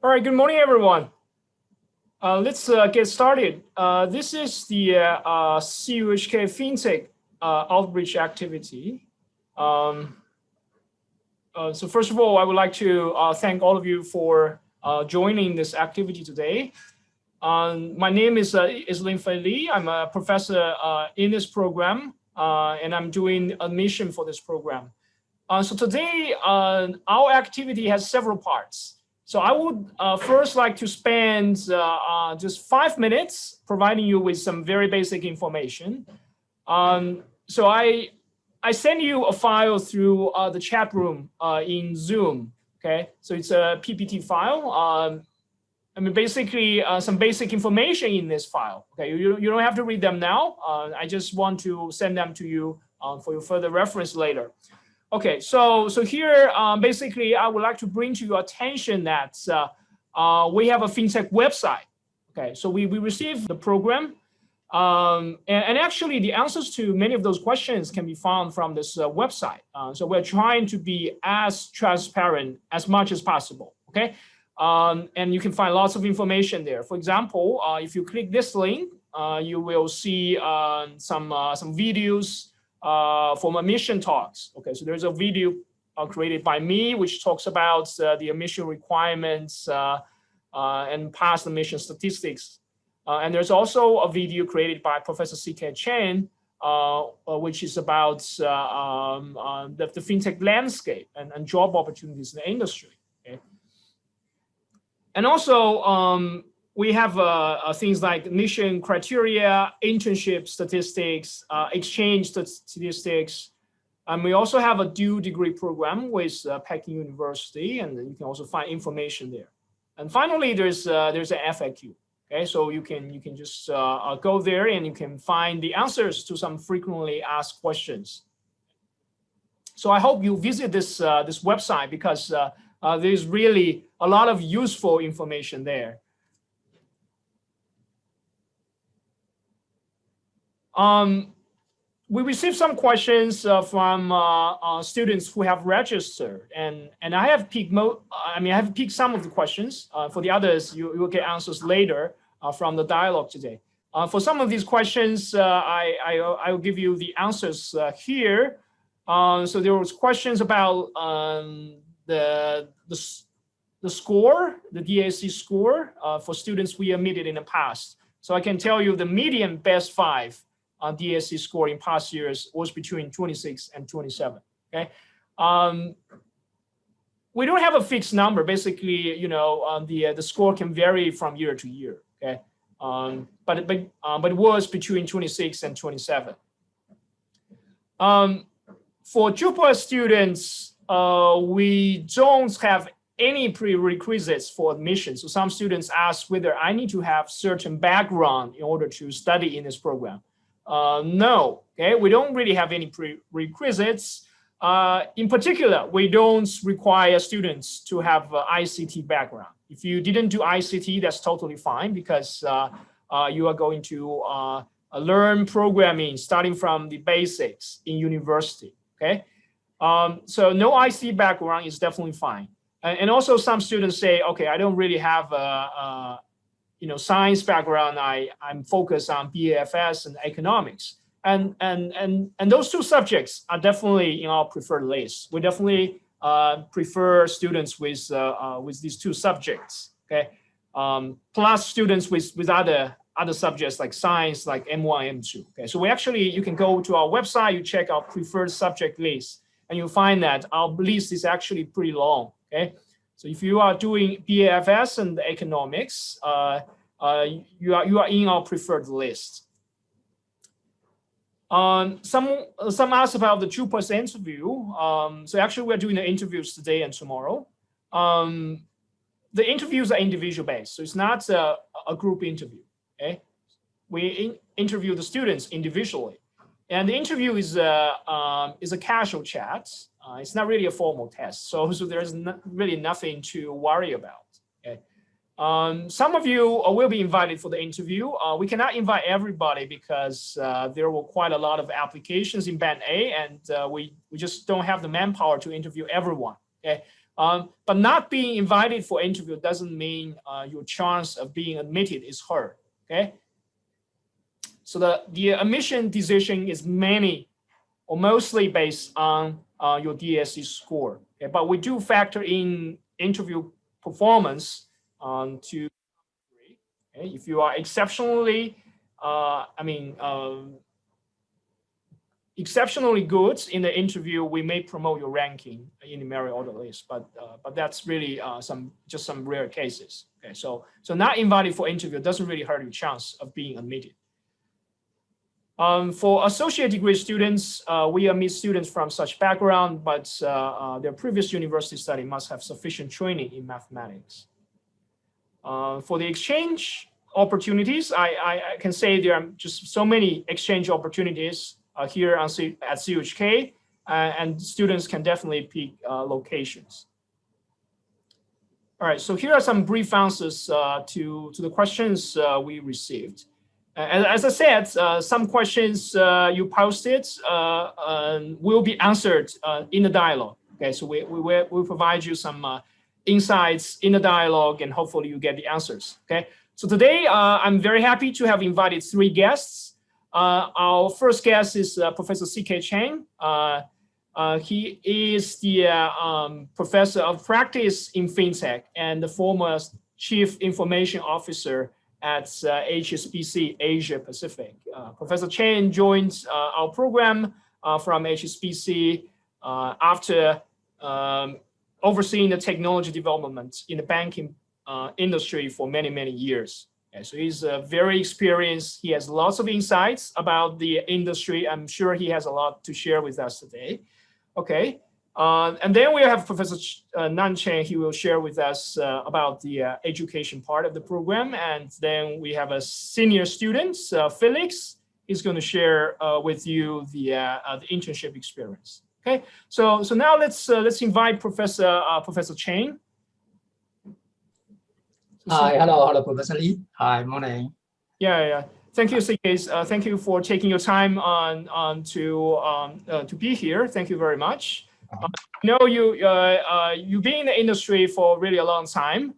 All right, good morning, everyone. Let's get started. This is the CUHK FinTech outreach activity. So first of all, I would like to thank all of you for joining this activity today. My name is Lingfei LI. I'm a professor in this program, and I'm doing admission for this program. So today, our activity has several parts. So I would first like to spend just 5 minutes providing you with some very basic information. So I send you a file through the chat room in Zoom. Okay, so it's a PPT file. I mean, basically some basic information in this file. Okay, you don't have to read them now. I just want to send them to you for your further reference later. Okay, so here, basically, I would like to bring to your attention that we have a FinTech website. Okay, so we received the program, and actually the answers to many of those questions can be found from this website. So we're trying to be as transparent as much as possible. Okay, and you can find lots of information there. For example, if you click this link, you will see some videos from admission talks. Okay, so there's a video created by me which talks about the admission requirements and past admission statistics. And there's also a video created by Professor Cheng, which is about the FinTech landscape and job opportunities in the industry. Okay? And also, we have things like admission criteria, internship statistics, exchange statistics. And we also have a dual degree program with Peking University, and you can also find information there. And finally, there's an FAQ. Okay, so you can just go there and you can find the answers to some frequently asked questions. So I hope you visit this website because there's really a lot of useful information there. We received some questions from students who have registered, and I have picked some of the questions. For the others, you will get answers later from the dialogue today. For some of these questions, I will give you the answers here. So there was questions about the score, the DAC score for students we admitted in the past. So I can tell you the median best 5 DSC score in past years was between 26 and 27. Okay, we don't have a fixed number. Basically, you know, the score can vary from year to year. Okay, but it was between 26 and 27. For CUHK students, we don't have any prerequisites for admission. So some students ask whether I need to have certain background in order to study in this program. No, okay, we don't really have any prerequisites. In particular, we don't require students to have ICT background. If you didn't do ICT, that's totally fine because you are going to learn programming starting from the basics in university. Okay, so no ICT background is definitely fine. And also some students say, okay, I don't really have a science background. I'm focused on BAFS and economics, and those 2 subjects are definitely in our preferred list. We definitely prefer students with these 2 subjects. Okay, plus students with other subjects like science, like M1, M2. Okay, so you can go to our website, you check our preferred subject list, and you'll find that our list is actually pretty long. Okay, so if you are doing BAFS and economics, you are in our preferred list. Some asked about the CUHK interview. So actually, we're doing the interviews today and tomorrow. The interviews are individual based, so it's not a group interview. Okay, we interview the students individually, and the interview is a casual chat. It's not really a formal test, so there's really nothing to worry about. Okay. Some of you will be invited for the interview. We cannot invite everybody because there were quite a lot of applications in Band A, and we just don't have the manpower to interview everyone. Okay. But not being invited for interview doesn't mean your chance of being admitted is hurt. Okay. So the admission decision is mainly or mostly based on your DSE score. Okay? But we do factor in interview performance to okay? If you are exceptionally, exceptionally good in the interview, we may promote your ranking in the merit order list, but that's really just some rare cases. Okay, so not invited for interview doesn't really hurt your chance of being admitted. For associate degree students, we admit students from such background, but their previous university study must have sufficient training in mathematics. For the exchange opportunities, I can say there are just so many exchange opportunities here at CUHK, and students can definitely pick locations. All right, so here are some brief answers to the questions we received. As I said, some questions you posted will be answered in the dialogue. Okay, so we'll provide you some insights in the dialogue, and hopefully you get the answers. Okay, so today I'm very happy to have invited 3 guests. Our first guest is Professor C.K. Cheng. He is the Professor of Practice in FinTech and the former Chief Information Officer at HSBC Asia-Pacific. Professor Cheng joined our program from HSBC after overseeing the technology development in the banking industry for many, many years. Okay, so he's very experienced. He has lots of insights about the industry. I'm sure he has a lot to share with us today. Okay, and then we have Professor Nan Chen. He will share with us about the education part of the program. And then we have a senior student, Felix. He's going to share with you the internship experience. Okay, so now let's invite Professor Cheng. Hi, hello, Professor Lee. Hi, morning. Yeah. Thank you, CK. Thank you for taking your time to be here. Thank you very much. I know you've been in the industry for really a long time,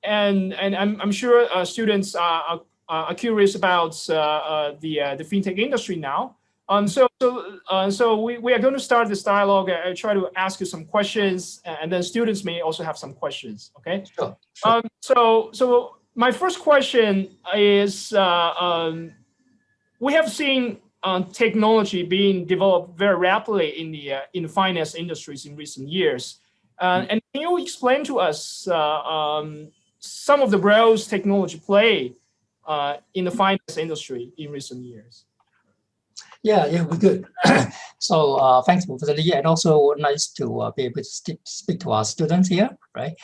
and I'm sure students are curious about the fintech industry now. So we are going to start this dialogue. I try to ask you some questions, and then students may also have some questions. Okay. Sure. So my first question is: we have seen technology being developed very rapidly in the finance industries in recent years, and can you explain to us some of the roles technology play in the finance industry in recent years? Yeah, we're good. So thanks, Professor Lee, and also nice to be able to speak to our students here, right?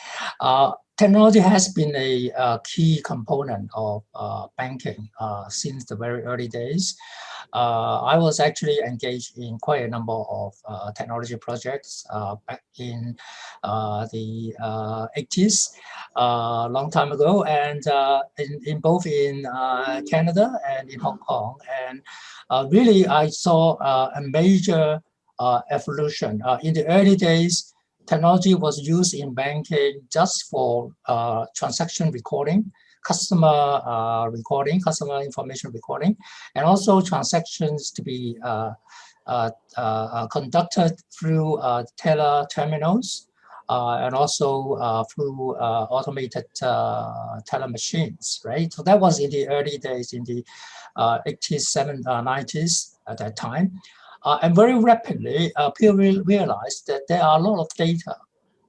Technology has been a key component of banking since the very early days. I was actually engaged in quite a number of technology projects back in the 80s, a long time ago, and both in Canada and in Hong Kong. And really, I saw a major evolution. In the early days, technology was used in banking just for transaction recording, customer recording, customer information recording, and also transactions to be conducted through teller terminals and also through automated teller machines, right? So that was in the early days, in the 80s, 90s at that time. And very rapidly, people realized that there are a lot of data,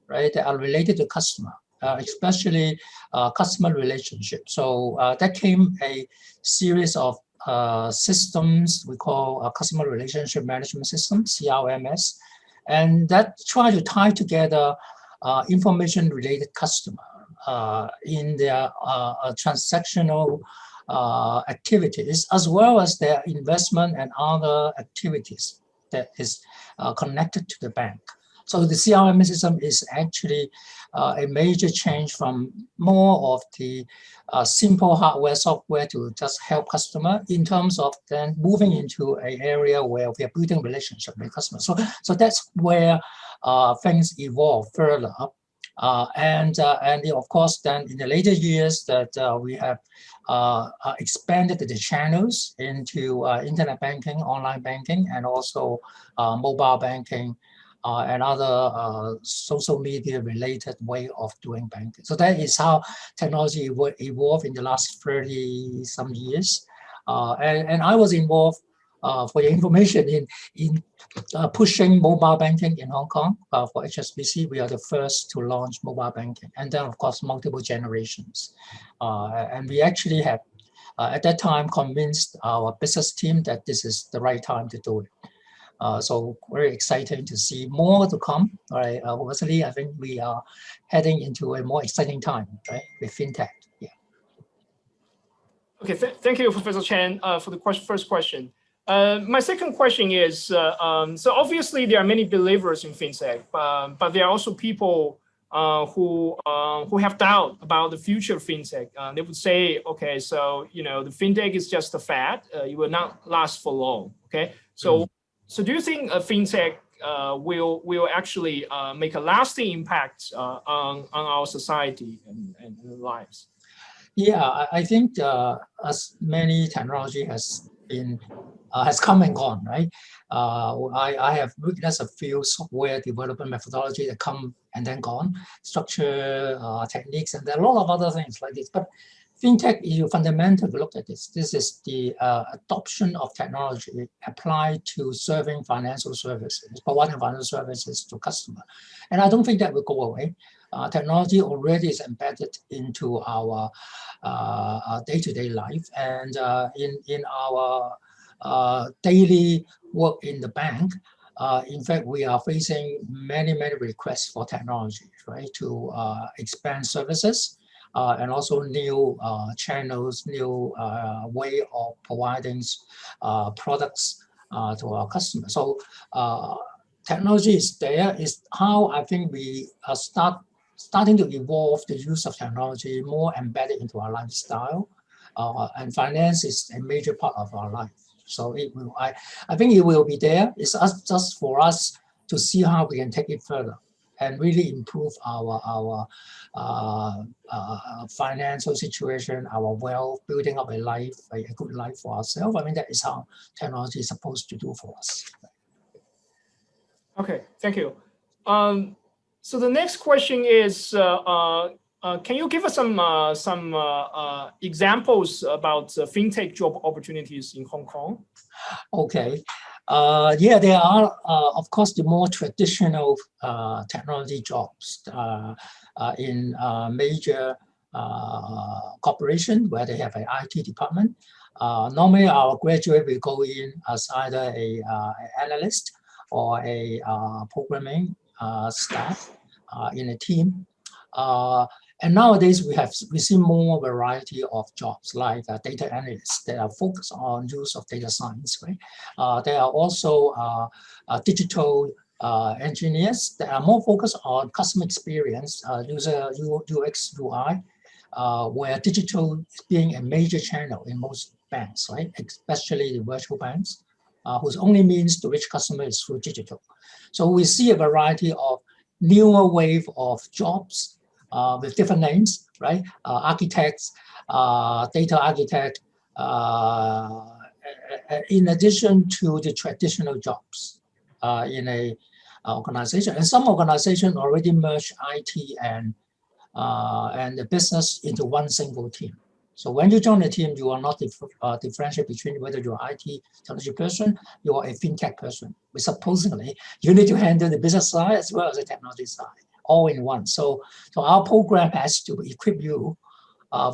right, that are related to customer, especially customer relationships. So that came a series of systems we call customer relationship management system, CRMS, and that try to tie together information-related customer in their transactional activities, as well as their investment and other activities that is connected to the bank. So the CRM system is actually a major change from more of the simple hardware, software to just help customer in terms of then moving into an area where we are building relationship with customers. So that's where things evolve further. And of course, then in the later years that we have expanded the channels into internet banking, online banking, and also mobile banking, and other social media related way of doing banking. So that is how technology evolved in the last 30 some years. And I was involved, for your information, in pushing mobile banking in Hong Kong. For HSBC, we are the first to launch mobile banking, and then of course multiple generations. And we actually have at that time convinced our business team that this is the right time to do it. So very exciting to see more to come. All right, obviously, I think we are heading into a more exciting time, right, with fintech. Yeah. Okay, thank you, Professor Chen, for the first question. My second question is, so obviously there are many believers in fintech, but there are also people who have doubt about the future of fintech. They would say, okay, so the fintech is just a fad; it will not last for long. Okay, so do you think fintech will actually make a lasting impact on our society and lives? Yeah, I think as many technology has come and gone, right? I have witnessed a few software development methodology that come and then gone, structure techniques, and there are a lot of other things like this. But fintech, you fundamentally look at this. This is the adoption of technology applied to serving financial services, providing financial services to customers. And I don't think that will go away. Technology already is embedded into our day-to-day life, and in our daily work in the bank. In fact, we are facing many requests for technology, right, to expand services and also new channels, new way of providing products to our customers. So technology is there. Is how I think we starting to evolve the use of technology more embedded into our lifestyle, and finance is a major part of our life. So it will, I think it will be there. It's just for us to see how we can take it further and really improve our financial situation, our wealth, building up a life, a good life for ourselves. I mean, that is how technology is supposed to do for us. Okay, thank you. So the next question is, can you give us some examples about fintech job opportunities in Hong Kong? Okay. Yeah, there are, of course, the more traditional technology jobs in major corporation where they have an IT department. Normally, our graduate will go in as either an analyst or a programming staff in a team. And nowadays, we see more variety of jobs like data analysts that are focused on use of data science. Right? There are also digital engineers that are more focused on customer experience, user UX, UI, where digital is being a major channel in most banks, right? Especially the virtual banks, whose only means to reach customers is through digital. So we see a variety of newer wave of jobs with different names, right? Architects, data architect, in addition to the traditional jobs in a organization. And some organizations already merge IT and the business into one single team. So when you join a team, you are not differentiate between whether you're an IT technology person, you are a fintech person. But supposedly, you need to handle the business side as well as the technology side, all in one. So our program has to equip you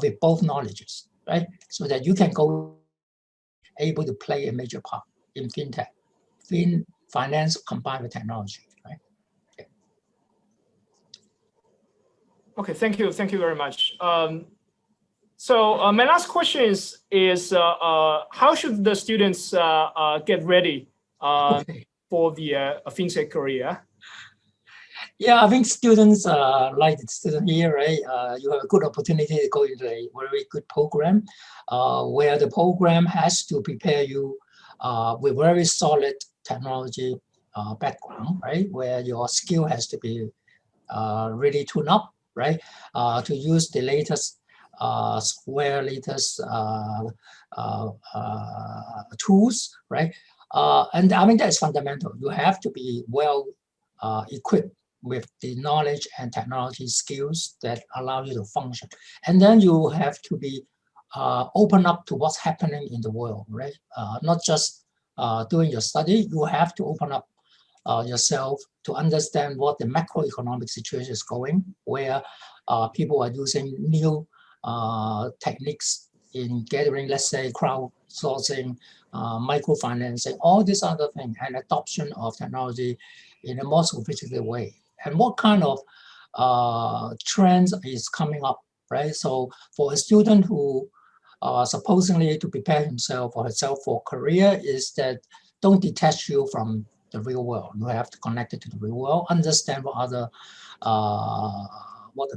with both knowledges, right? So that you can go able to play a major part in fintech, finance combined with technology, right? Okay. Okay, thank you very much. So my last question is how should the students get ready for the fintech career? Yeah, I think students like the student here, right? You have a good opportunity to go into a very good program where the program has to prepare you with very solid technology background, right? Where your skill has to be really tuned up, right? To use the latest latest tools, right? And I mean, that is fundamental. You have to be well equipped with the knowledge and technology skills that allow you to function. And then you have to be open up to what's happening in the world, right? Not just doing your study, you have to open up yourself to understand what the macroeconomic situation is going, where people are using new techniques in gathering, let's say, crowdsourcing, microfinancing, all these other things, and adoption of technology in a more sophisticated way. And what kind of trends is coming up, right? So for a student who supposedly to prepare himself or herself for career, is that don't detach you from the real world. You have to connect it to the real world, understand what other what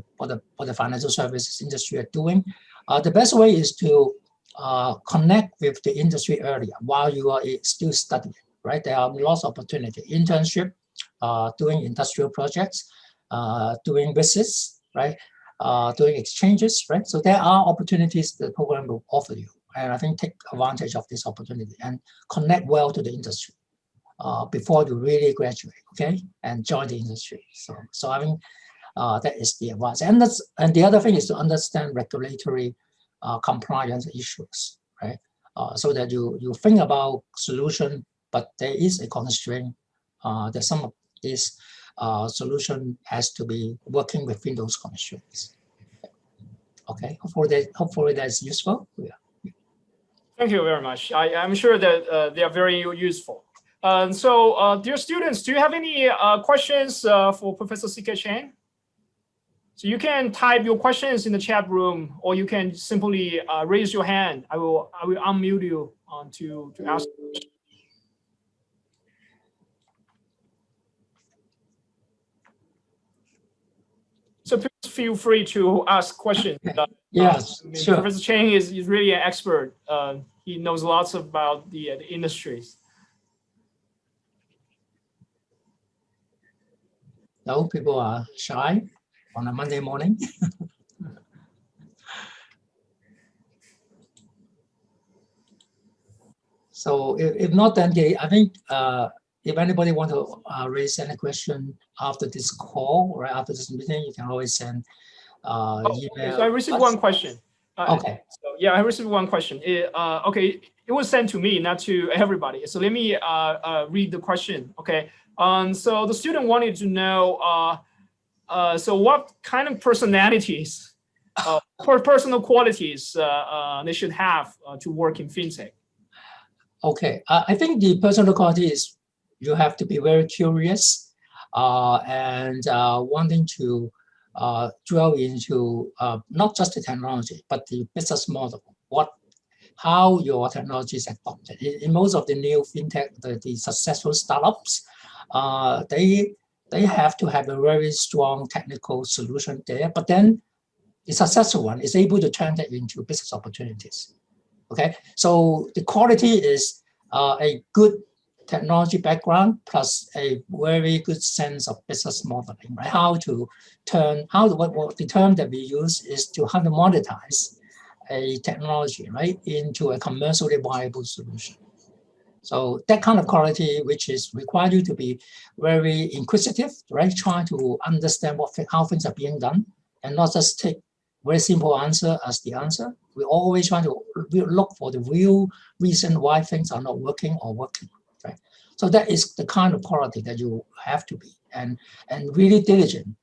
the financial services industry are doing. The best way is to connect with the industry earlier while you are still studying, right? There are lots of opportunity. Internship, doing industrial projects, doing visits, right? Doing exchanges, right? So there are opportunities the program will offer you. And I think take advantage of this opportunity and connect well to the industry before you really graduate, okay? And join the industry. So I mean, that is the advice. And the other thing is to understand regulatory compliance issues, right? So that you think about solution, but there is a constraint that some of this solution has to be working within those constraints. Okay, hopefully that's useful. Yeah. Thank you very much. I'm sure that they are very useful. Dear students, do you have any questions for Professor C.K. Cheng? So you can type your questions in the chat room, or you can simply raise your hand. I will unmute you to ask. So please feel free to ask questions. Yes, sure. Professor Cheng is really an expert. He knows lots about the industries. No, people are shy on a Monday morning. So if not, then I think if anybody want to raise any question after this call or after this meeting, you can always send email. So I received one question. Okay. So yeah, I received one question. Okay, it was sent to me, not to everybody. So let me read the question. Okay. So the student wanted to know, so what kind of personalities, personal qualities they should have to work in fintech? Okay, I think the personal quality is you have to be very curious and wanting to drill into not just the technology, but the business model, how your technology is adopted. In most of the new fintech, the successful startups, they have to have a very strong technical solution there, but then the successful one is able to turn that into business opportunities. Okay, so the quality is a good technology background plus a very good sense of business modeling, right? What the term that we use is how to monetize a technology, right, into a commercially viable solution. So that kind of quality, which is require you to be very inquisitive, right? Trying to understand how things are being done and not just take very simple answer as the answer. We always try to look for the real reason why things are not working or working, right? So that is the kind of quality that you have to be and really diligent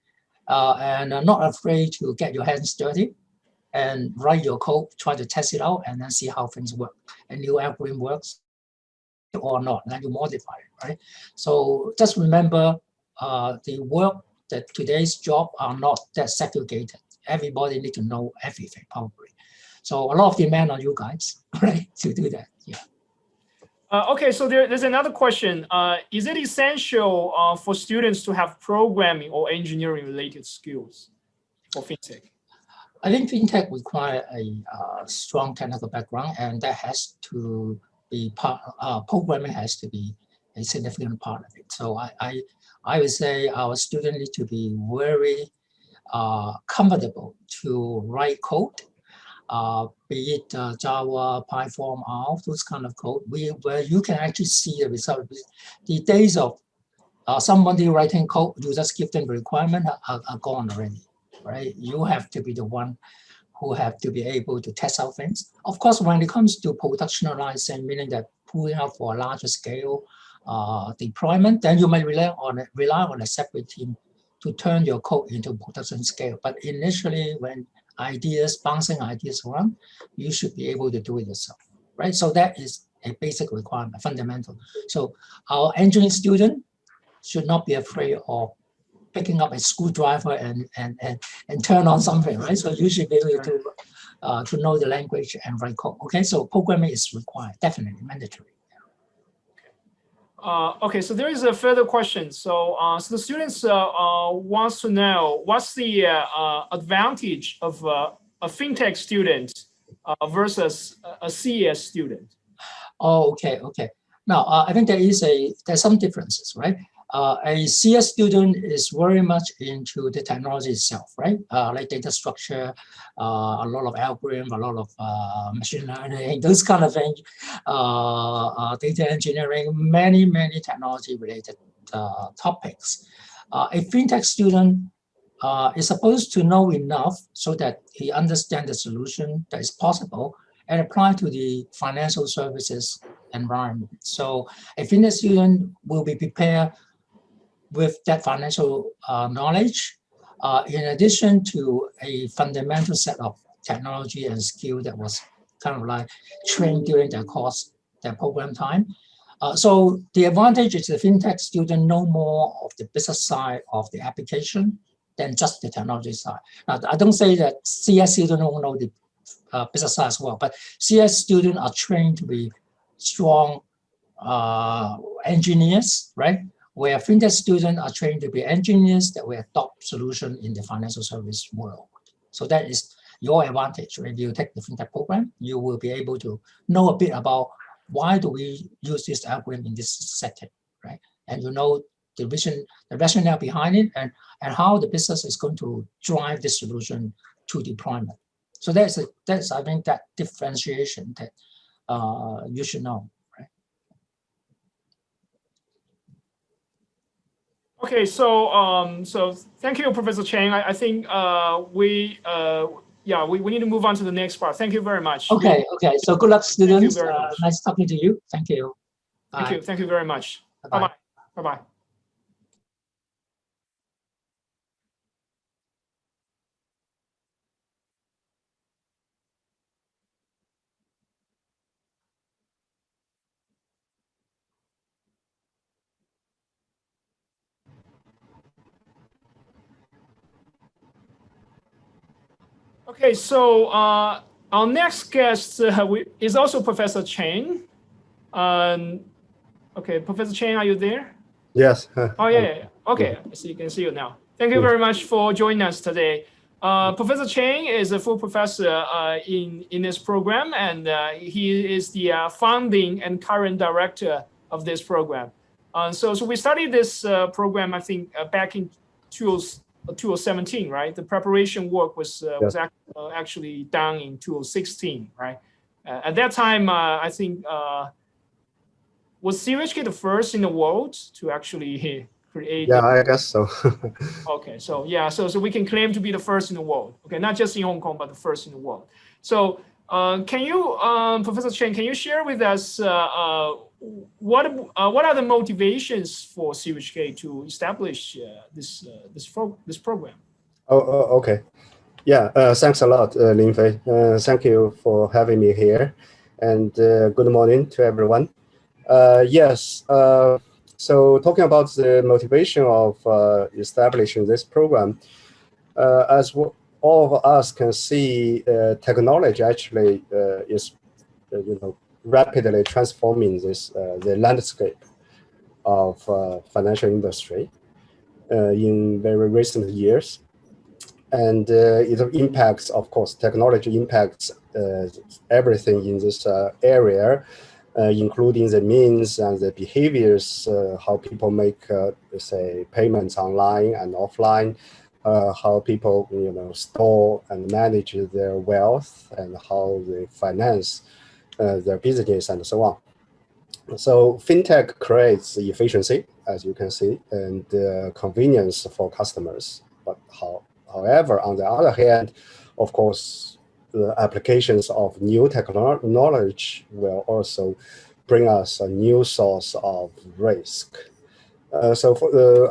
and not afraid to get your hands dirty and write your code, try to test it out and then see how things work. A new algorithm works or not, then you modify it, right? So just remember the work that today's job are not that segregated. Everybody need to know everything probably. So a lot of demand on you guys, right, to do that. Yeah. Okay, so there's another question. Is it essential for students to have programming or engineering related skills for fintech? I think fintech require a strong technical background, and that has to be programming has to be a significant part of it. So I would say our students need to be very comfortable to write code, be it Java, Python, R, those kind of code, where you can actually see the result. The days of somebody writing code, you just give them the requirement are gone already, right? You have to be the one who have to be able to test out things. Of course, when it comes to productionalizing, meaning that pulling out for a larger scale deployment, then you may rely on a separate team to turn your code into production scale. But initially, when bouncing ideas around, you should be able to do it yourself, right? So that is a basic requirement, fundamental. So our engineering student should not be afraid of picking up a screwdriver and turn on something, right? So you should be able to know the language and write code. Okay, so programming is required, definitely mandatory. Okay, so there is a further question. So, so the students wants to know what's the advantage of a fintech student versus a CES student. Oh, okay. Now, I think there's some differences, right? A CS student is very much into the technology itself, right? Like data structure, a lot of algorithm, a lot of machine learning, those kind of things, data engineering, many technology related topics. A fintech student is supposed to know enough so that he understands the solution that is possible and apply to the financial services environment. So a fintech student will be prepared with that financial knowledge, in addition to a fundamental set of technology and skill that was kind of like trained during their course, their program time. So the advantage is the fintech student know more of the business side of the application than just the technology side. Now, I don't say that CS students don't know the business side as well, but CS students are trained to be strong engineers, right? Where fintech students are trained to be engineers that will adopt solution in the financial service world. So that is your advantage. If you take the fintech program, you will be able to know a bit about why do we use this algorithm in this setting, right? And you know the vision, the rationale behind it, and how the business is going to drive this solution to deployment. So that's I think that differentiation that you should know. Okay, so so thank you, Professor Cheng. I think we need to move on to the next part. Thank you very much. Okay. So good luck, students. Thank you very much. Nice talking to you. Thank you. Bye. Thank you very much. Bye bye. Okay, so our next guest is also Professor Cheng. Okay, Professor Cheng, are you there? Yes. Oh, yeah. Okay, so you can see you now. Thank you very much for joining us today. Professor Cheng is a full professor in this program, and he is the founding and current director of this program. So we started this program, I think, back in 2017, right? The preparation work was actually done in 2016, right? At that time, I think, was CUHK the first in the world to actually create? Yeah, I guess so. Okay, so yeah, so we can claim to be the first in the world. Okay, not just in Hong Kong, but the first in the world. So can you, Professor Cheng, can you share with us what are the motivations for CUHK to establish this program? Okay. Yeah, thanks a lot, Lingfei. Thank you for having me here. And good morning to everyone. Yes, so talking about the motivation of establishing this program, as all of us can see, technology actually is, rapidly transforming the landscape of financial industry in very recent years. And it impacts, of course, technology impacts everything in this area. including the means and the behaviors, how people make, say, payments online and offline, how people, store and manage their wealth, and how they finance their business, and so on. So fintech creates efficiency, as you can see, and convenience for customers. But however, on the other hand, of course, the applications of new technology will also bring us a new source of risk. So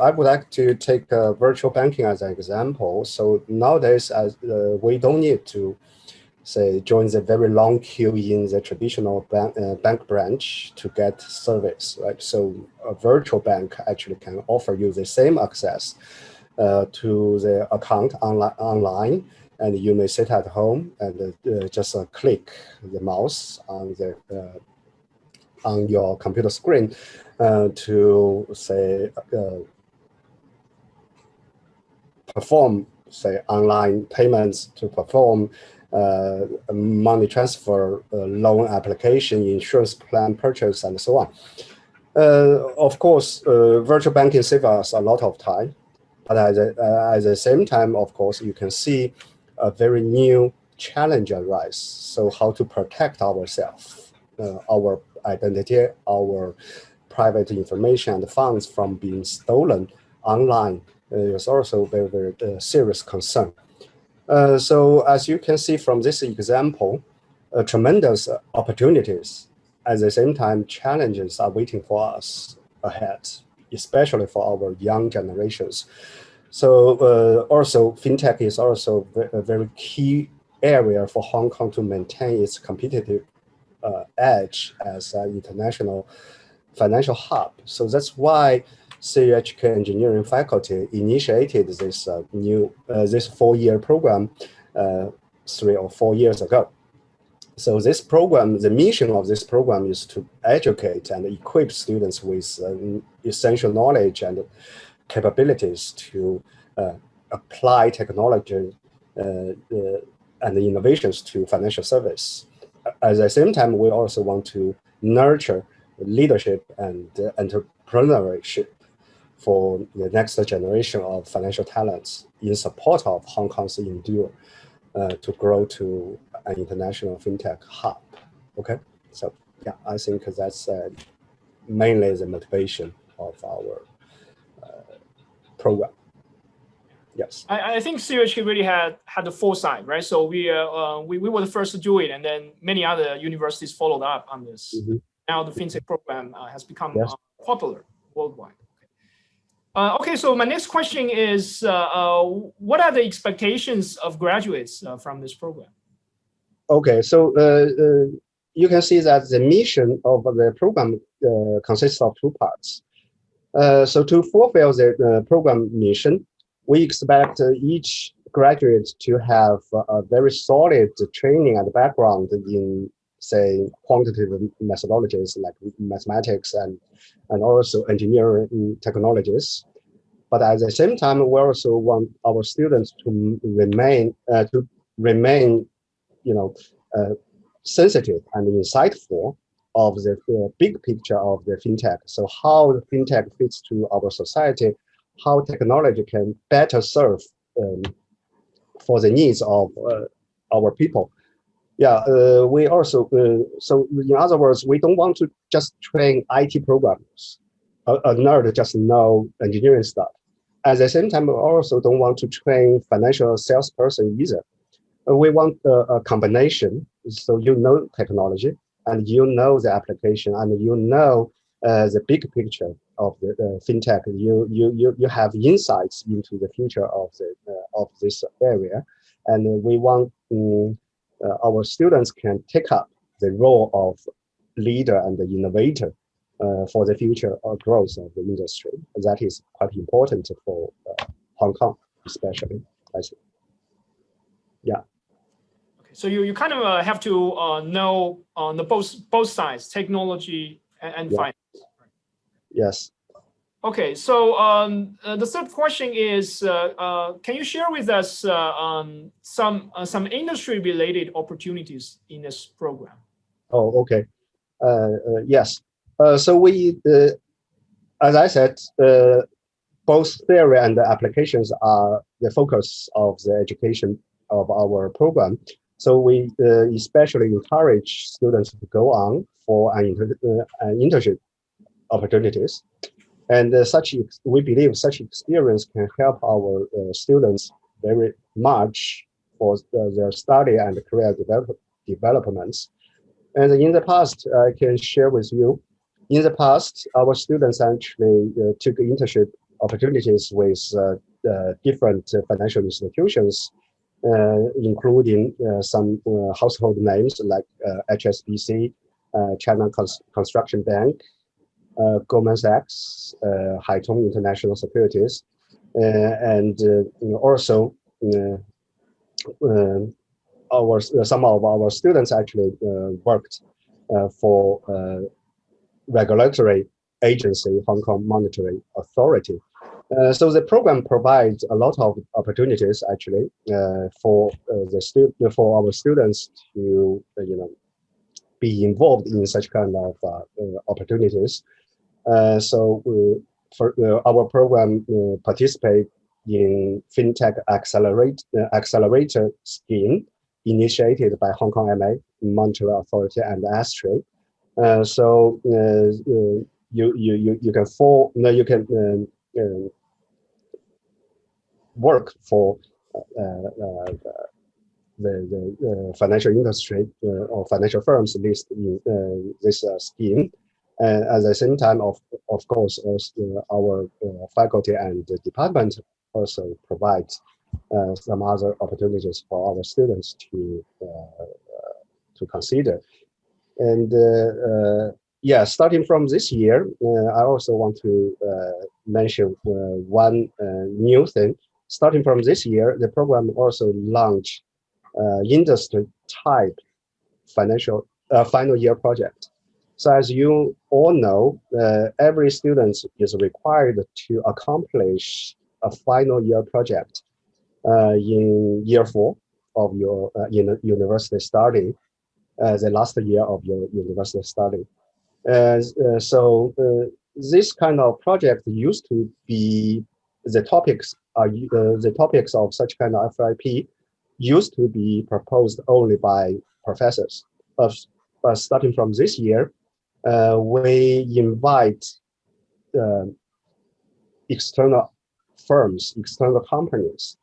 I would like to take virtual banking as an example. So nowadays, we don't need to, say, join the very long queue in the traditional bank branch to get service, right? So a virtual bank actually can offer you the same access to the account online, and you may sit at home and just click the mouse on your computer screen to, say, perform, say, online payments, to perform money transfer, loan application, insurance plan purchase, and so on. Of course, virtual banking saves us a lot of time, but at the same time, of course, you can see a very new challenge arise. So how to protect ourselves, our identity, our private information and funds from being stolen online is also very, very serious concern. So as you can see from this example, tremendous opportunities. At the same time, challenges are waiting for us ahead, especially for our young generations. So also, fintech is also a very key area for Hong Kong to maintain its competitive edge as an international financial hub. So that's why CUHK engineering faculty initiated this this 4-year program 3 or 4 years ago. So this program, the mission of this program is to educate and equip students with essential knowledge and capabilities to apply technology and innovations to financial service. At the same time, we also want to nurture leadership and entrepreneurship for the next generation of financial talents in support of Hong Kong's endure to grow to an international fintech hub. Okay, so yeah, I think that's mainly the motivation of our program. Yes. I think CUHK really had the foresight, right? So we were the first to do it, and then many other universities followed up on this. Mm-hmm. Now the FinTech program has become popular worldwide. Okay, so my next question is, what are the expectations of graduates from this program? Okay, so you can see that the mission of the program consists of 2 parts. So to fulfill the program mission, we expect each graduate to have a very solid training and background in, say, quantitative methodologies like mathematics and also engineering technologies. But at the same time, we also want our students to remain sensitive and insightful of the big picture of the fintech. So how the fintech fits to our society, how technology can better serve for the needs of our people. Yeah, we also, so in other words, we don't want to just train IT programmers. A nerd just know engineering stuff. At the same time, we also don't want to train financial salesperson either. We want a combination, so you know technology, and you know the application, and you know the big picture of the fintech. You have insights into the future of this area, and we want our students can take up the role of leader and the innovator for the future growth of the industry. That is quite important for Hong Kong, especially, I think. Yeah. Okay, so you kind of have to know on the both sides, technology and finance. Yes. Okay, so the third question is, can you share with us some industry-related opportunities in this program? Oh, okay. Yes. So we, as I said, both theory and the applications are the focus of the education of our program. So we especially encourage students to go on for an internship opportunities. And we believe such experience can help our students very much for their study and career developments. And in the past, I can share with you, in the past, our students actually took internship opportunities with different financial institutions, including some household names like HSBC, China Construction Bank, Goldman Sachs, Haitong International Securities, and also some of our students actually worked for regulatory agency, Hong Kong Monetary Authority. So the program provides a lot of opportunities actually for our students to be involved in such kind of opportunities. So our program participate in FinTech Accelerator scheme initiated by Hong Kong MA, Monetary Authority, and ASTRI. So you can work for the financial industry or financial firms listed in this scheme. And at the same time, of course, our faculty and department also provides some other opportunities for our students to consider. And yeah, starting from this year, I also want to mention one new thing. Starting from this year, the program also launched industry type final year project. So as you all know, every student is required to accomplish a final year project in year 4 of your university study, the last year of your university study. So this kind of project used to be the topics of such kind of FYP used to be proposed only by professors. But starting from this year, we invite external firms, external companies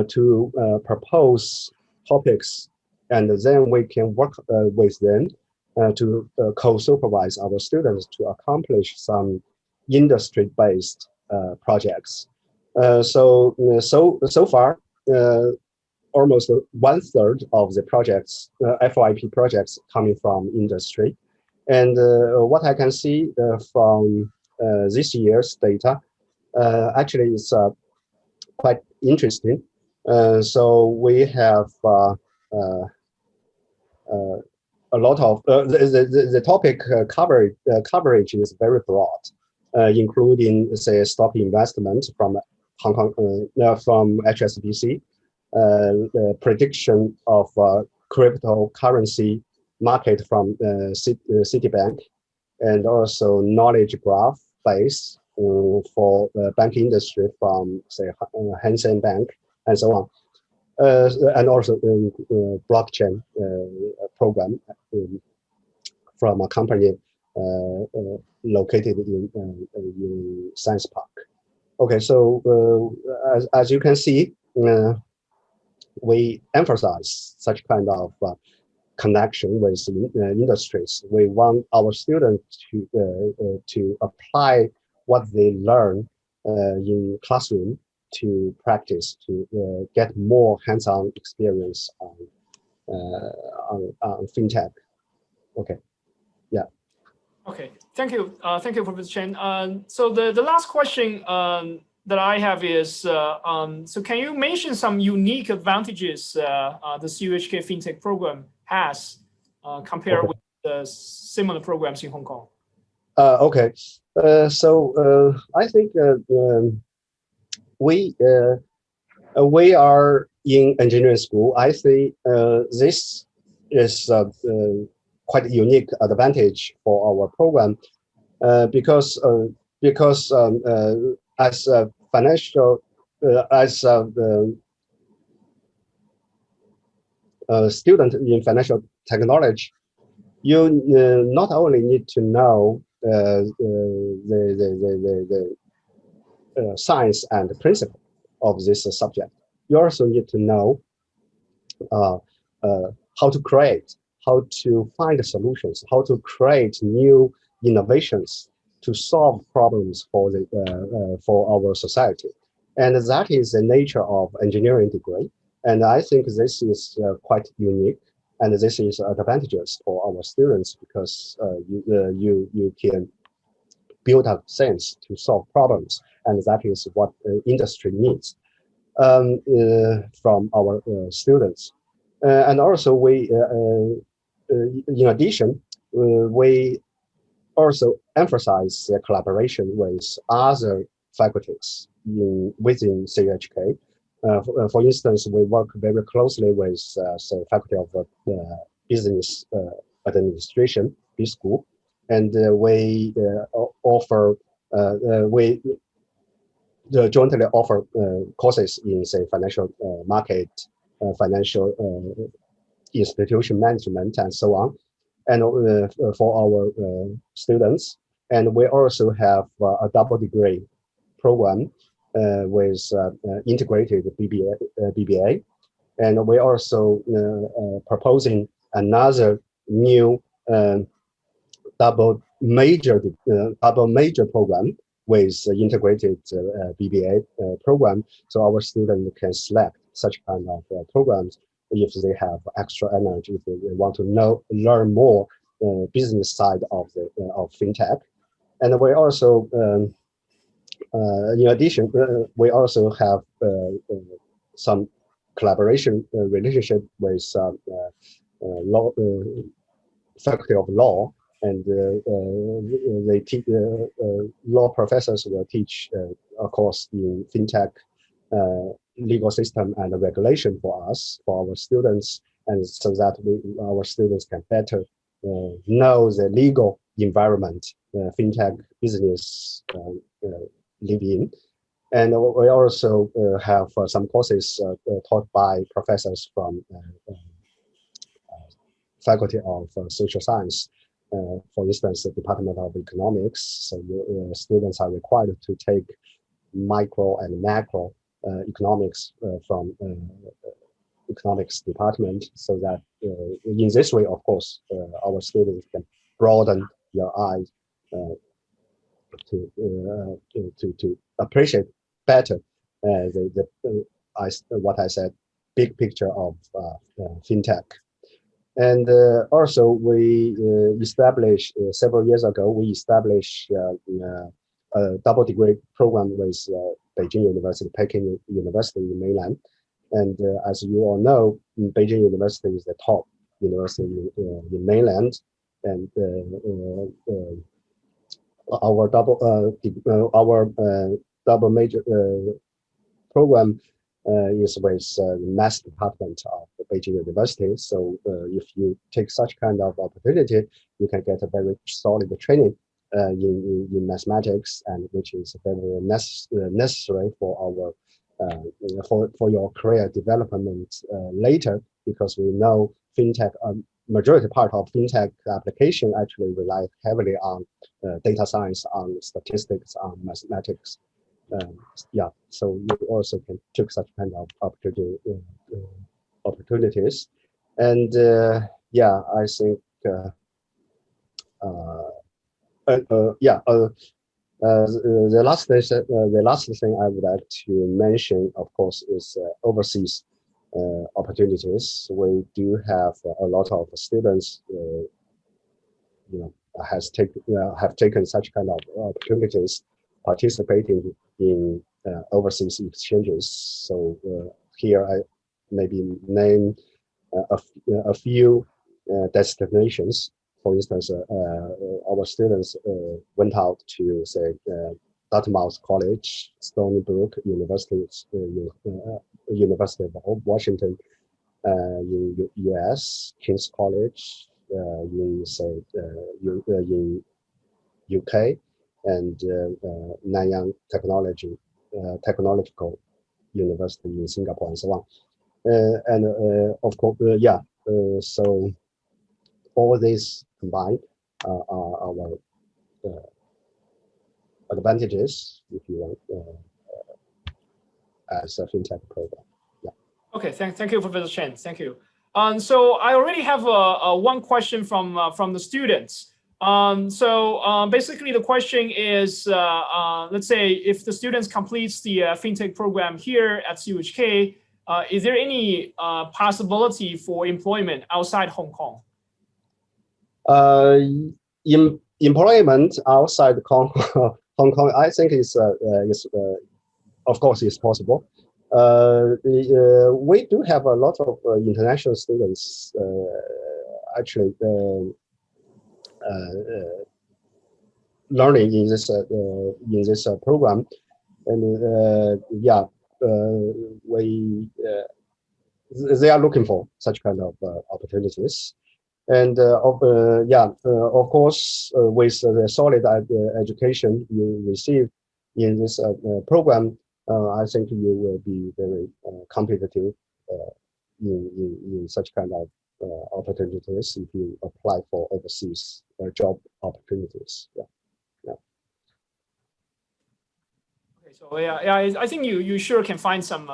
to propose topics, and then we can work with them to co-supervise our students to accomplish some industry-based projects. So far, almost 1/3 of the projects, FYP projects, coming from industry. And what I can see from this year's data, actually it's quite interesting. So we have a lot of the topic coverage is very broad, including say stock investment from Hong Kong, from HSBC, the prediction of cryptocurrency market from Citibank, and also knowledge graph base for the banking industry from say Hang Seng Bank and so on. And also blockchain program from a company located in Science Park. Okay, so as you can see, we emphasize such kind of connection with industries. We want our students to apply what they learn in classroom to practice, to get more hands-on experience on FinTech. Okay, yeah. Okay, thank you, Professor Chen. So the last question that I have is, so can you mention some unique advantages the CUHK FinTech program has compared with the similar programs in Hong Kong? Okay, so I think we are in engineering school. I think this is quite unique advantage for our program because as a financial student in financial technology, you not only need to know the science and principle of this subject, you also need to know how to create, how to find solutions, how to create new innovations to solve problems for the for our society, and that is the nature of engineering degree. And I think this is quite unique, and this is advantageous for our students because you can build up sense to solve problems, and that is what industry needs from our students. And also in addition, we also emphasize the collaboration with other faculties within CUHK. For instance, we work very closely with the Faculty of Business Administration, B School, and we offer jointly offer courses in, say, financial market, financial institution management, and so on, and for our students. And we also have a double degree program with integrated BBA. And we're also proposing another new double major program with integrated BBA program, so our students can select such kind of programs if they have extra energy, if they want to learn more business side of fintech. And we also, in addition, we also have some collaboration relationship with law, Faculty of Law, and they teach law professors will teach a course in fintech legal system and regulation for us, for our students, and so that our students can better know the legal environment fintech business live in. And we also have some courses taught by professors from Faculty of Social Science. For instance, the Department of Economics. So students are required to take micro and macro economics from economics department, so that in this way, of course, our students can broaden their eyes to appreciate better what I said, big picture of fintech. And also, we established several years ago, we established a double degree program with Beijing University, Peking University in mainland. And as you all know, Beijing University is the top university in mainland. And our double major program is with the math department of the Beijing University. So if you take such kind of opportunity, you can get a very solid training in mathematics, and which is very necessary for our for your career development later, because we know fintech, majority part of fintech application actually rely heavily on data science, on statistics, on mathematics. Yeah, so you also can take such kind of opportunities, and yeah, I think the last thing I would like to mention, of course, is overseas opportunities. We do have a lot of students, have taken such kind of opportunities, participating in overseas exchanges. So here I maybe name a few destinations. For instance, our students went out to, say, Dartmouth College, Stony Brook University, University of Washington in US, King's College, in say in UK and Nanyang Technological University in Singapore and so on. And of course, so all these combined are our advantages, if you want, as a FinTech program. Yeah. Okay, thank you, Professor Chen. Thank you. So I already have one question from the students. Basically the question is, let's say if the students completes the FinTech program here at CUHK, is there any possibility for employment outside Hong Kong? Employment outside Hong Kong, I think is of course is possible. We do have a lot of international students actually learning in this program, and they are looking for such kind of opportunities. And of course, with the solid education you receive in this program, I think you will be very competitive in such kind of opportunities if you apply for overseas job opportunities. Yeah. Okay, so I think you sure can find some.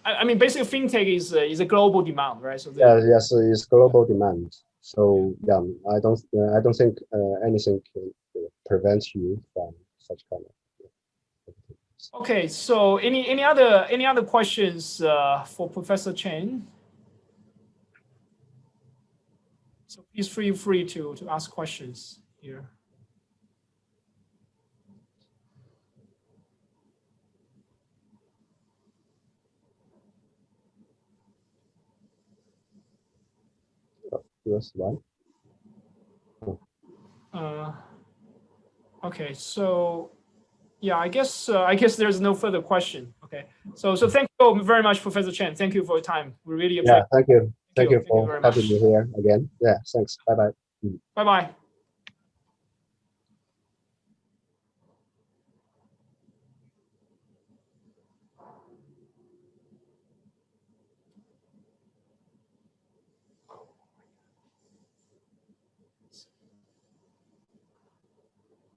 I mean, basically, FinTech is a global demand, right? So yes, it's global demand. So yeah, I don't think anything can prevent you from such kind of. Okay, so any other questions for Professor Chen? So please feel free to ask questions here. Yes, one. Okay, so yeah, I guess there's no further question. Okay, so thank you very much, Professor Chen. Thank you for your time. We really appreciate. Yeah, thank you. Thank you for very having much. me here again. Yeah, thanks. Bye bye. Bye bye.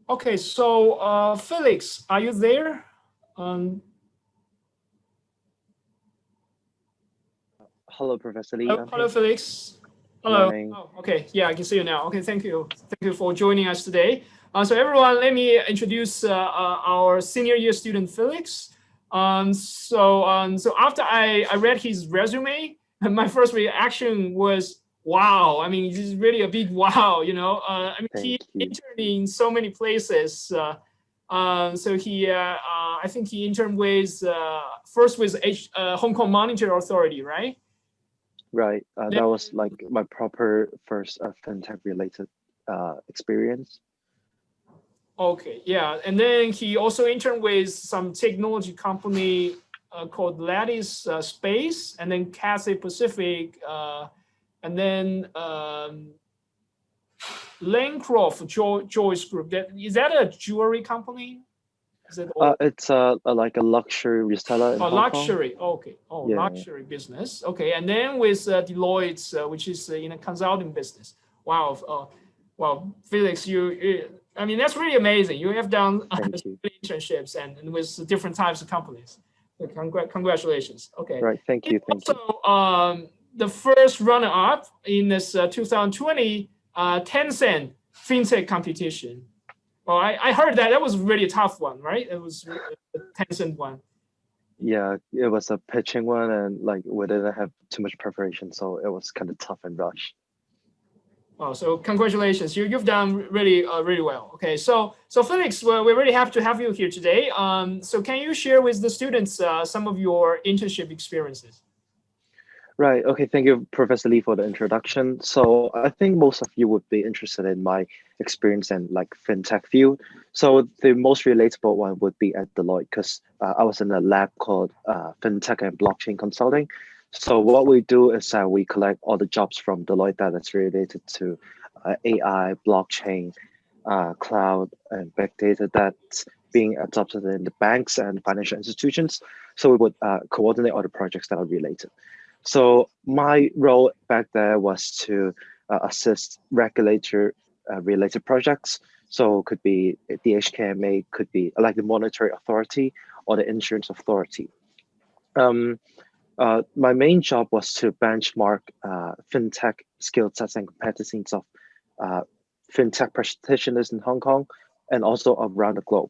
Okay, so Felix, are you there? Hello, Professor Lee. Hello, Felix. Hello. Morning. Oh, okay, yeah, I can see you now. Okay, thank you for joining us today. So everyone, let me introduce our senior year student Felix. So after I read his resume, my first reaction was, wow. I mean, this is really a big wow. You know, I mean, he interned in so many places. So he, I think he interned with first with Hong Kong Monetary Authority, right? Right. That was like my proper first FinTech related experience. Okay, yeah, and then he also interned with some technology company called Lattice Space, and then Cathay Pacific, and then Lancroft Joyce Group. Is that a jewelry company? Is it it's like a luxury reseller in Hong luxury. Kong. Okay. Oh, yeah. Luxury business. Okay, and then with Deloitte, which is in a consulting business. Wow. Well, Felix, I mean, that's really amazing. You have done internships and with different types of companies. So congratulations. Okay. Right. Thank you. Also, the first runner-up in this 2020 Tencent FinTech competition. Well, I heard that was really a tough one, right? It was the Tencent one. Yeah, it was a pitching one, and like we didn't have too much preparation, so it was kind of tough and rushed. Oh, so congratulations! You've done really well. Okay, so Felix, we're really happy to have you here today. So can you share with the students some of your internship experiences? Right. Okay. Thank you, Professor Lee, for the introduction. So I think most of you would be interested in my experience in like FinTech field. So the most relatable one would be at Deloitte, because I was in a lab called FinTech and Blockchain Consulting. So what we do is that we collect all the jobs from Deloitte that's related to AI, blockchain, cloud, and big data that's being adopted in the banks and financial institutions. So we would coordinate all the projects that are related. So my role back there was to assist regulator related projects. So it could be the HKMA, could be like the monetary authority or the insurance authority. My main job was to benchmark fintech skill sets and competencies of fintech practitioners in Hong Kong and also around the globe.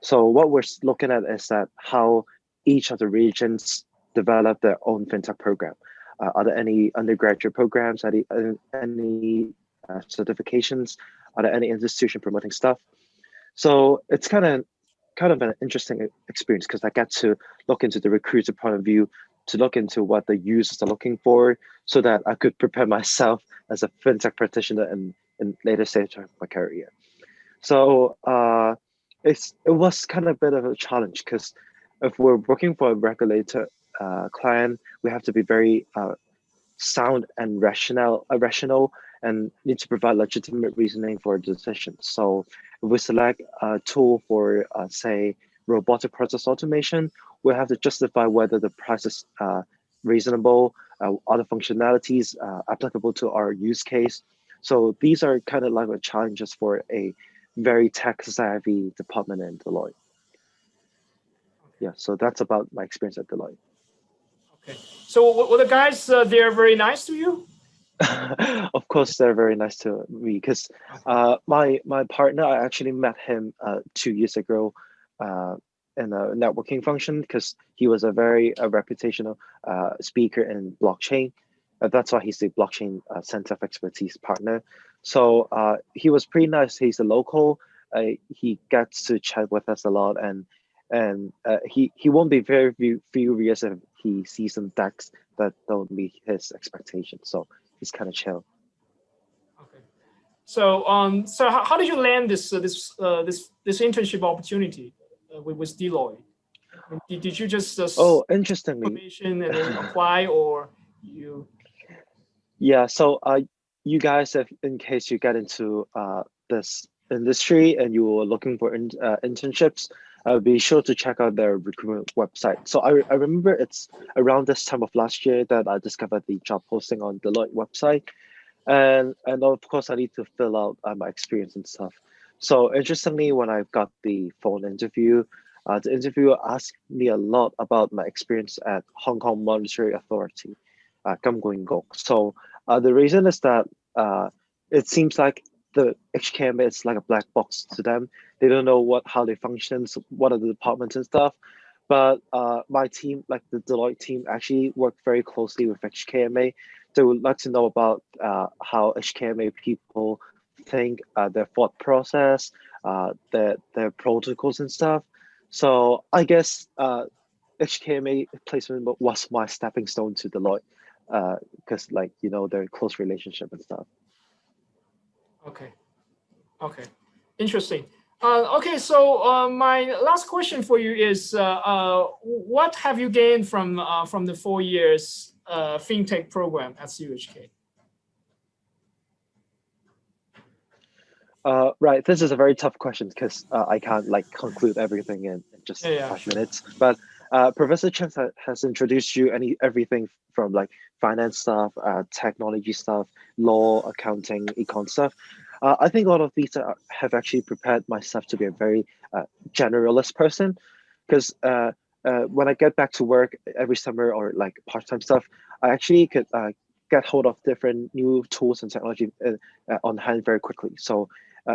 So what we're looking at is that how each of the regions develop their own fintech program. Are there any undergraduate programs? Are there any certifications? Are there any institution promoting stuff? So it's kind of an interesting experience because I get to look into the recruiter point of view, to look into what the users are looking for, so that I could prepare myself as a fintech practitioner in later stage of my career. So it was kind of a bit of a challenge because if we're working for a regulator client, we have to be very sound and rational and need to provide legitimate reasoning for decisions. So if we select a tool for, say, robotic process automation, we have to justify whether the price is reasonable, other functionalities applicable to our use case. So these are kind of like challenges for a very tech-savvy department in Deloitte. Yeah, so that's about my experience at Deloitte. Okay, so were the guys they're very nice to you? Of course, they're very nice to me because my partner, I actually met him 2 years ago in a networking function because he was a very reputational speaker in blockchain. That's why he's the blockchain center of expertise partner. So he was pretty nice. He's a local. He gets to chat with us a lot, and he won't be very furious if he sees some decks that don't meet his expectations. So he's kind of chill. Okay. So so how did you land this internship opportunity with Deloitte? Did you just interestingly, information and then apply, or you? Yeah. So you guys, in case you get into this industry and you are looking for internships, be sure to check out their recruitment website. So I remember it's around this time of last year that I discovered the job posting on Deloitte website. And of course, I need to fill out my experience and stuff. So interestingly, when I got the phone interview, the interviewer asked me a lot about my experience at Hong Kong Monetary Authority, So the reason is that it seems like the HKMA is like a black box to them. They don't know how they function, what are the departments and stuff. But my team, like the Deloitte team, actually worked very closely with HKMA. They would like to know about how HKMA people think, their thought process, their protocols and stuff. So I guess HKMA placement was my stepping stone to Deloitte, because their close relationship and stuff. Okay, interesting. Okay, so my last question for you is, what have you gained from the 4 years FinTech program at CUHK? Right, this is a very tough question because I can't conclude everything in just 5 minutes. But Professor Cheng has introduced you everything from finance stuff, technology stuff, law, accounting, econ stuff. I think all of these have actually prepared myself to be a very generalist person, because when I get back to work every summer or part-time stuff, I actually could get hold of different new tools and technology on hand very quickly. So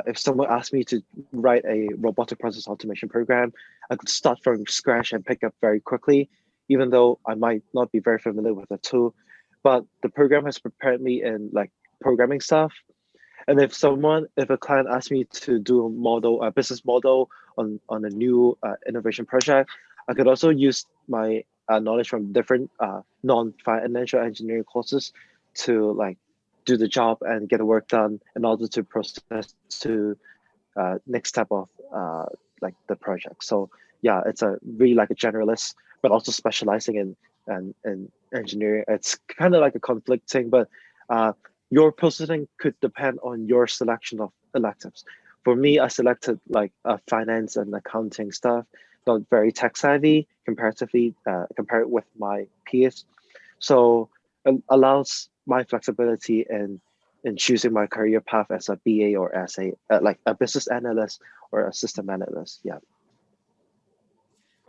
if someone asked me to write a robotic process automation program, I could start from scratch and pick up very quickly, even though I might not be very familiar with the tool. But the program has prepared me in programming stuff. And if a client asks me to do a business model on a new innovation project, I could also use my knowledge from different non-financial engineering courses to do the job and get the work done in order to process to next step of the project. So yeah, it's a really a generalist, but also specializing in and engineering. It's kind of like a conflicting, but your positioning could depend on your selection of electives. For me, I selected like finance and accounting stuff, not very tech savvy comparatively compared with my peers. So it allows my flexibility in choosing my career path as a BA or as a like a business analyst or a system analyst. Yeah.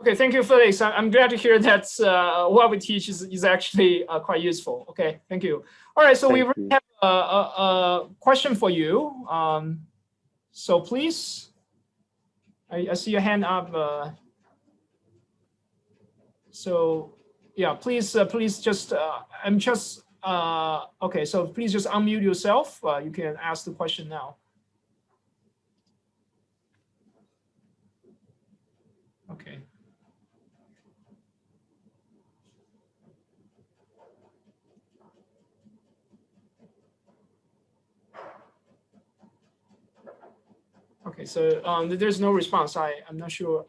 Okay, thank you, Felix. I'm glad to hear that what we teach is actually quite useful. Okay, thank you. All right, so we have a question for you. So please, I see your hand up. So yeah, please just, I'm just, okay, so please just unmute yourself. You can ask the question now. Okay. Okay, so there's no response. I'm not sure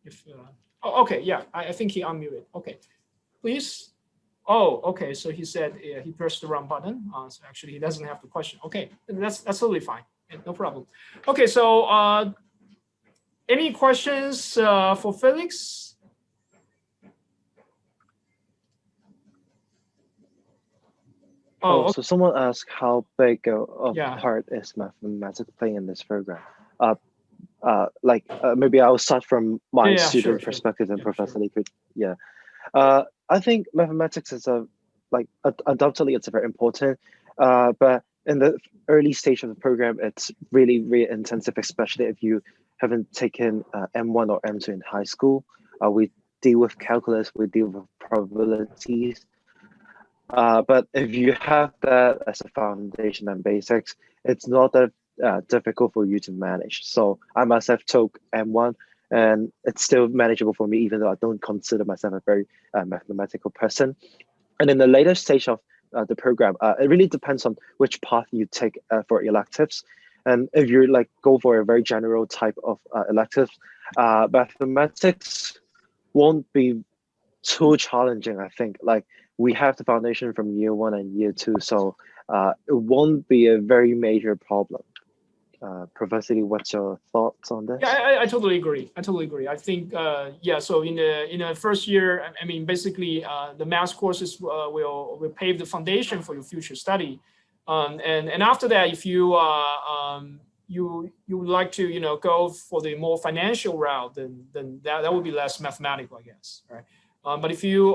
if, oh, okay, yeah, I think he unmuted. Okay, please. Oh, okay, so he said he pressed the wrong button. So actually he doesn't have the question. Okay, that's totally fine, no problem. Okay, so any questions for Felix? Oh, okay. So someone asked how big of yeah. part is mathematics playing in this program? Maybe I'll start from my student perspective and Professor Lee could, I think mathematics is undoubtedly it's very important, but in the early stage of the program, it's really, really intensive, especially if you haven't taken M1 or M2 in high school. We deal with calculus, we deal with probabilities. But if you have that as a foundation and basics, it's not that difficult for you to manage. So I myself took M1 and it's still manageable for me, even though I don't consider myself a very mathematical person. And in the later stage of the program, it really depends on which path you take for electives. And if you like go for a very general type of electives, mathematics won't be too challenging, I think. Like we have the foundation from year 1 and year 2, so it won't be a very major problem. Professor Lee, what's your thoughts on this? Yeah, I totally agree. I think, yeah, so in the first year, I mean, basically the math courses will pave the foundation for your future study. And after that, if you you would like to go for the more financial route, then that would be less mathematical, I guess, right? But if you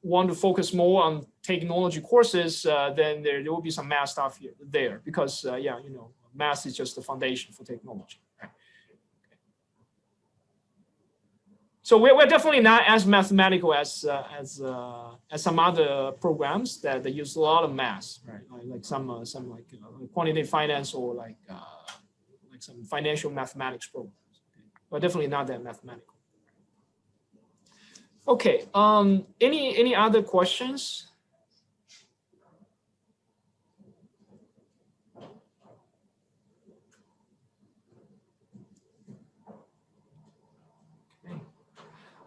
want to focus more on technology courses, then there will be some math stuff there because yeah, math is just the foundation for technology. Right? So we're definitely not as mathematical as some other programs that use a lot of math, right? Like some like quantitative finance or like some financial mathematics programs. But definitely not that mathematical. Okay. Any other questions?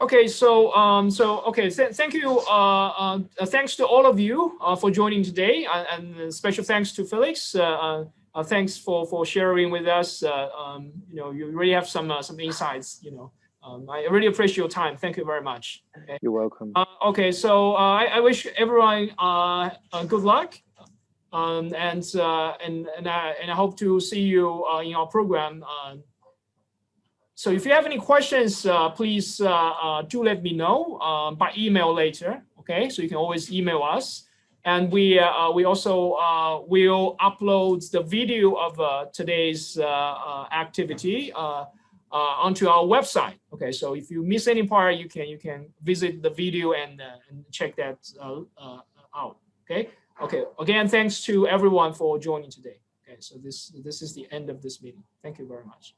Okay, so okay, thank you. Thanks to all of you for joining today, and special thanks to Felix. Thanks for sharing with us. You really have some insights. I really appreciate your time. Thank you very much. Okay. You're welcome. Okay, so I wish everyone good luck, and I hope to see you in our program. So if you have any questions, please do let me know by email later. Okay, so you can always email us, and we also will upload the video of today's activity onto our website. Okay, so if you miss any part, you can visit the video and check that out. Okay. Okay. Again, thanks to everyone for joining today. Okay, so this is the end of this meeting. Thank you very much.